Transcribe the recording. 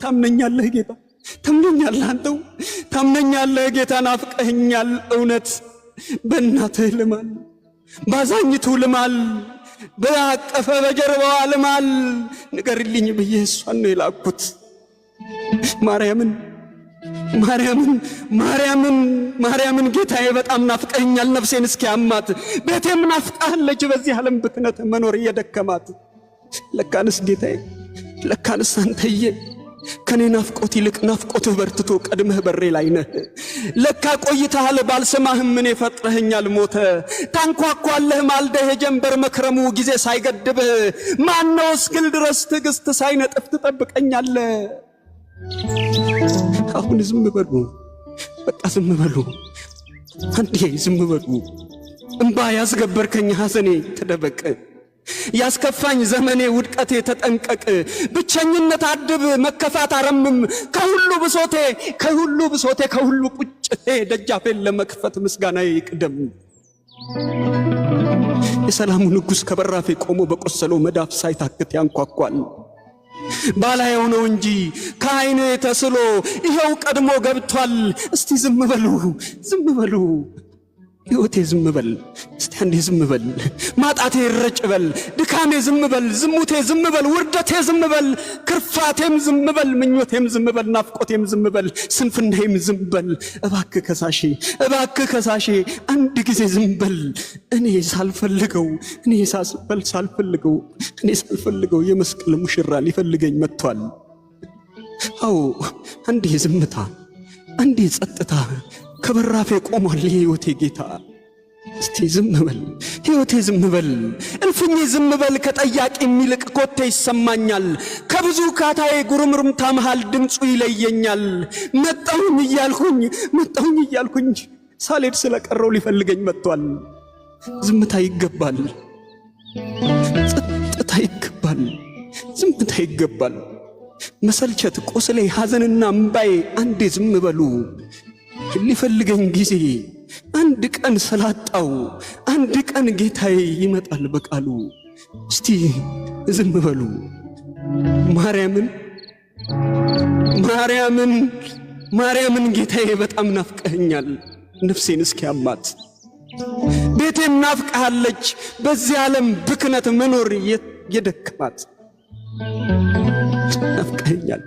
ታምነኛለህ ጌታ ታምነኛለህ አንተው ታምነኛለህ ጌታ ናፍቀኸኛል እውነት በእናትህ ልማል ባዛኝቱ ልማል በአቀፈ በጀርባዋ ልማል ንገርልኝ ብዬ እሷን ነው የላኩት ማርያምን ጌታዬ በጣም ናፍቀኸኛል ነፍሴን እስኪያማት ቤቴም ናፍቃለች በዚህ ዓለም ብክነት መኖር እየደከማት ለካንስ ጌታዬ ለካንስ አንተዬ ከኔ ናፍቆት ይልቅ ናፍቆትህ በርትቶ ቀድመህ በሬ ላይ ነህ ለካ ቆይተሃል ባልሰማህም ምን ፈጥረኸኛል ሞተ ታንኳኳለህ ማልደህ ጀንበር መክረሙ ጊዜ ሳይገድብህ ማነው እስክል ድረስ ትዕግስት ሳይነጥፍ ትጠብቀኛለህ አሁን ዝም በሉ በቃ ዝም በሉ አንዴ ዝም በሉ እንባ ያስገበርከኝ ሐዘኔ ተደበቀ ያስከፋኝ ዘመኔ ውድቀቴ ተጠንቀቅ ብቸኝነት አድብ መከፋት አረምም ከሁሉ ብሶቴ ከሁሉ ቁጭቴ ደጃፌን ለመክፈት ምስጋናዬ ይቅደም የሰላሙ ንጉሥ ከበራፌ ቆሞ በቆሰለው መዳፍ ሳይታክት ያንኳኳል ባላየው ነው እንጂ ከዓይኔ ተስሎ ይሄው ቀድሞ ገብቷል እስቲ ዝም በሉ ሕይወቴ ዝም በል እስቲ አንዴ ዝም በል ማጣቴ ይረጭ በል ድካሜ ዝም በል ዝሙቴ ዝም በል ውርደቴ ዝም በል ክርፋቴም ዝም በል ምኞቴም ዝም በል ናፍቆቴም ዝም በል ስንፍናዬም ዝም በል እባክህ ከሳሼ አንድ ጊዜ ዝም በል እኔ ሳልፈልገው የመስቀል ሙሽራ ሊፈልገኝ መጥቷል አዎ አንዴ ዝምታ አንዴ ጸጥታ ከበራፌ ቆሟል ሕይወቴ ጌታ እስቲ ዝም በል ሕይወቴ ዝም በል እልፍኜ ዝም በል ከጠያቂ የሚልቅ ኮቴ ይሰማኛል ከብዙ ካታዬ ጉርምርምታ መሃል ድምፁ ይለየኛል መጣሁኝ እያልኩኝ ሳልሄድ ስለቀረው ሊፈልገኝ መጥቷል ዝምታ ይገባል ጸጥታ ይገባል ዝምታ ይገባል መሰልቸት ቆስሌ ሐዘንና እምባዬ አንዴ ዝም በሉ ሊፈልገኝ ጊዜ አንድ ቀን ስላጣው አንድ ቀን ጌታዬ ይመጣል በቃሉ እስቲ ዝም በሉ ማርያምን ጌታዬ በጣም ናፍቀኸኛል ነፍሴን እስኪያማት ቤቴም ናፍቀሃለች በዚህ ዓለም ብክነት መኖር የደከማት ናፍቀኸኛል